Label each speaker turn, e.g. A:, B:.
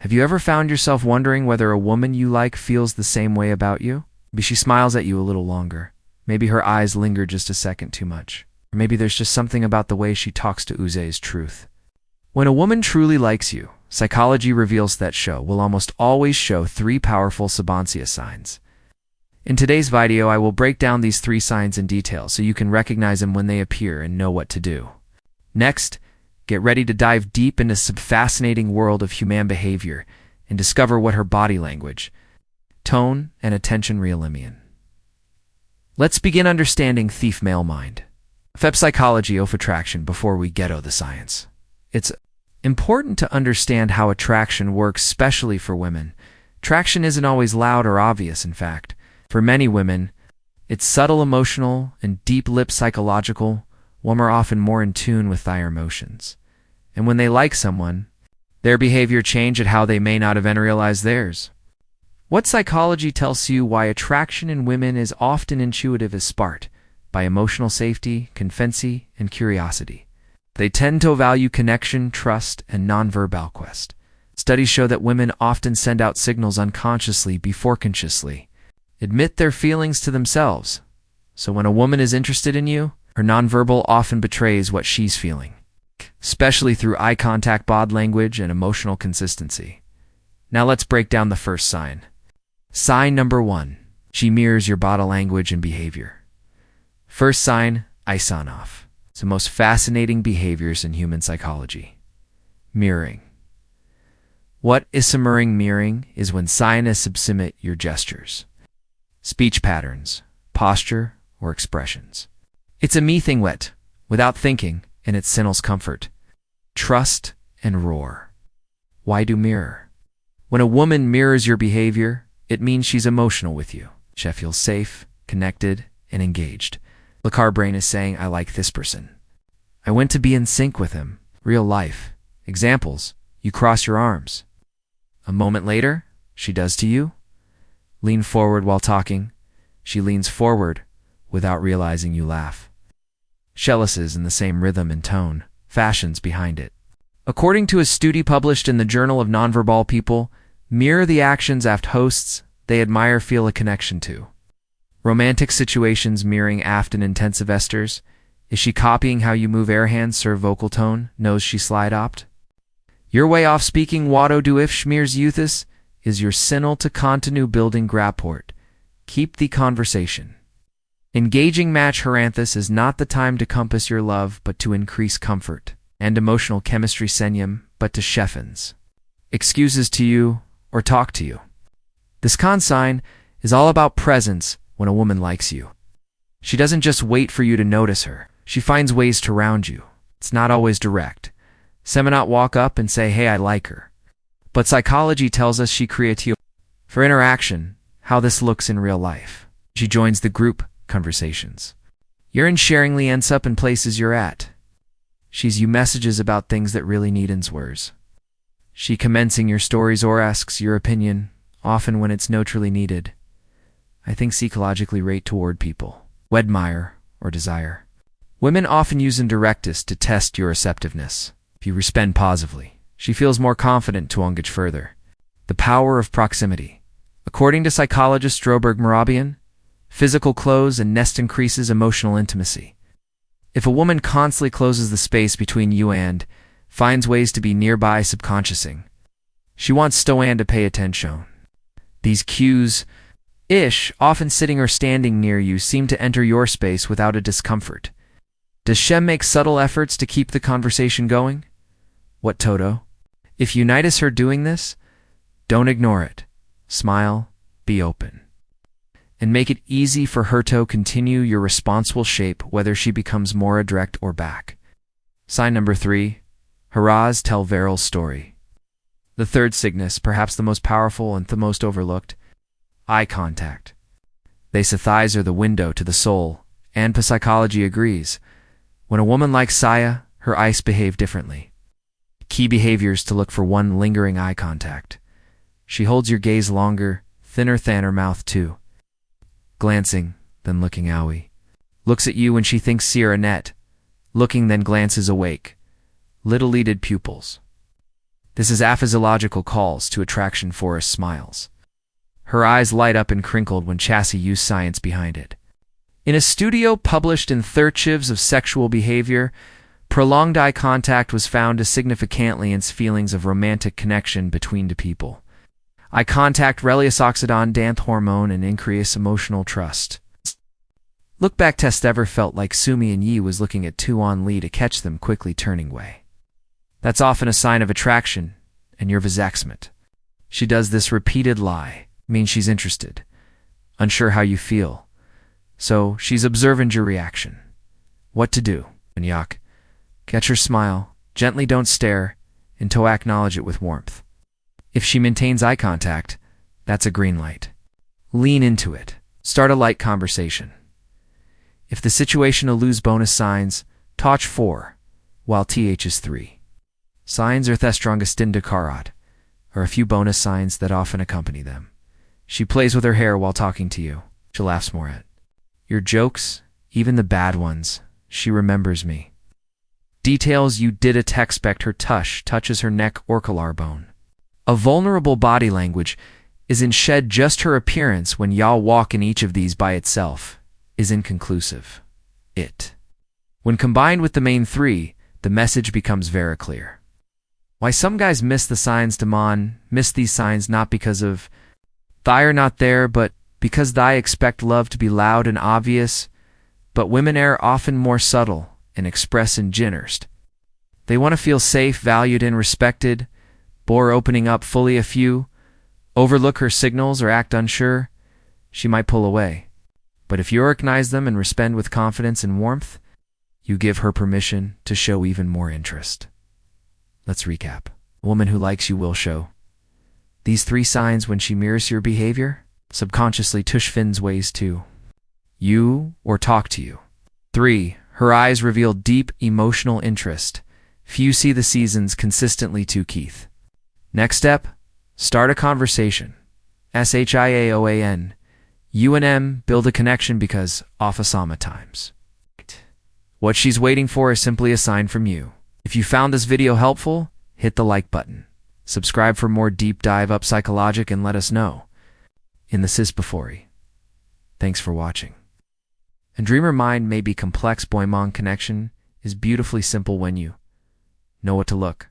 A: Have you ever found yourself wondering whether a woman you like feels the same way about you? Maybe she smiles at you a little longer. Maybe her eyes linger just a second too much. Or maybe there's just something about the way she talks to Uze's truth. When a woman truly likes you, psychology reveals that show will almost always show 3 powerful Sabancia signs. In today's video, I will break down these 3 signs in detail so you can recognize them when they appear and know what to do. Next, get ready to dive deep into some fascinating world of human behavior and discover what her body language, tone, and attention reel in. Let's begin understanding thief male mind. Feb psychology of attraction before we ghetto the science. It's important to understand how attraction works, especially for women. Attraction isn't always loud or obvious, in fact. For many women, it's subtle, emotional, and deep-lip psychological. Women are often more in tune with their emotions. And when they like someone, their behavior changes at how they may not have realized theirs. What psychology tells you why attraction in women is often intuitive is sparked by emotional safety, confidency, and curiosity. They tend to value connection, trust, and nonverbal quest. Studies show that women often send out signals unconsciously before consciously admit their feelings to themselves. So when a woman is interested in you, her nonverbal often betrays what she's feeling, especially through eye contact, body language, and emotional consistency. Now let's break down the first sign. Sign number 1. She mirrors your body language and behavior. First sign, ice on off. It's the most fascinating behaviors in human psychology. Mirroring. What is mirroring is when signs submit your gestures, speech patterns, posture, or expressions. It's a me thing without thinking, and it signals comfort, trust, and roar. Why do mirror? When a woman mirrors your behavior, it means she's emotional with you. She feels safe, connected, and engaged. Look, our brain is saying, I like this person. I want to be in sync with him. Real life. Examples, you cross your arms. A moment later, she does to you. Lean forward while talking. She leans forward without realizing you laugh. Shellaces in the same rhythm and tone, fashions behind it. According to a study published in the Journal of Nonverbal People, mirror the actions of hosts they admire, feel a connection to. Romantic situations mirroring aft and intensive esters. Is she copying how you move air hands, serve vocal tone, knows she slide opt? Your way off speaking wado do if schmears youthis is your signal to continue building rapport. Keep the conversation. Engaging match heranthus is not the time to compass your love, but to increase comfort, and emotional chemistry senyum, but to chefins. Excuses to you, or talk to you. This consign is all about presence when a woman likes you. She doesn't just wait for you to notice her. She finds ways to round you. It's not always direct. Seminot walk up and say, hey, I like her. But psychology tells us she creates you for interaction, how this looks in real life. She joins the group conversations. You're in sharingly ends up in places you're at. She's you messages about things that really need answers. She commencing your stories or asks your opinion, often when it's neutrally needed. I think psychologically rate toward people, admire or desire. Women often use indirectness to test your receptiveness. If you respond positively, she feels more confident to engage further. The power of proximity. According to psychologist Stroberg Marabian, physical close and nest increases emotional intimacy. If a woman constantly closes the space between you and finds ways to be nearby subconsciousing, she wants Stoan to pay attention. These cues, often sitting or standing near you, seem to enter your space without a discomfort. Does Shem make subtle efforts to keep the conversation going? What Toto? If you notice her doing this, don't ignore it. Smile, be open. And make it easy for her to continue your responsible shape, whether she becomes more direct or back. Sign number 3. Haraz tell Veryl's story. The third sickness, perhaps the most powerful and the most overlooked, eye contact. They say thighs are the window to the soul, and psychology agrees. When a woman likes Saya, her eyes behave differently. Key behaviors to look for: 1. Lingering eye contact. She holds your gaze longer, thinner than her mouth too. Glancing, then looking owie. Looks at you when she thinks Sierra net. Looking, then glances awake. Little lidded pupils. This is aphysiological calls to attraction. Forest smiles. Her eyes light up and crinkled when Chassis used science behind it. In a studio published in Archives of Sexual Behavior, prolonged eye contact was found to significantly enhance feelings of romantic connection between two people. Eye contact releases oxytocin hormone and increase emotional trust. Look back test ever felt like Sumi and Yi was looking at Tuan Lee to catch them quickly turning away. That's often a sign of attraction and nervousness. She does this repeated lie, means she's interested, unsure how you feel. So she's observing your reaction. What to do? Yak. Catch her smile, gently don't stare, until acknowledge it with warmth. If she maintains eye contact, that's a green light. Lean into it. Start a light conversation. If the situation alludes bonus signs, touch 4, while th is 3. Signs are the strongest in Karat, or a few bonus signs that often accompany them. She plays with her hair while talking to you. She laughs more at your jokes, even the bad ones. She remembers me. Details you did expect her touches her neck or collar bone. A vulnerable body language is in shed just her appearance when y'all walk in each of these by itself is inconclusive. When combined with the main 3, the message becomes very clear. Why some guys miss the signs miss these signs not because of they are not there, but because they expect love to be loud and obvious, but women are often more subtle and express in generst. They want to feel safe, valued, and respected. Bore opening up fully a few, overlook her signals or act unsure, she might pull away. But if you recognize them and respond with confidence and warmth, you give her permission to show even more interest. Let's recap. A woman who likes you will show these 3 signs when she mirrors your behavior, subconsciously finds ways to you or talk to you. 3. Her eyes reveal deep emotional interest. Few see the seasons consistently to Keith. Next step, start a conversation. SHIAOAN. UNM, build a connection because Ofasama times. What she's waiting for is simply a sign from you. If you found this video helpful, hit the like button. Subscribe for more deep dive up psychologic and let us know. In the Sispafori. Thanks for watching. And dreamer mind may be complex, Boimon connection is beautifully simple when you know what to look.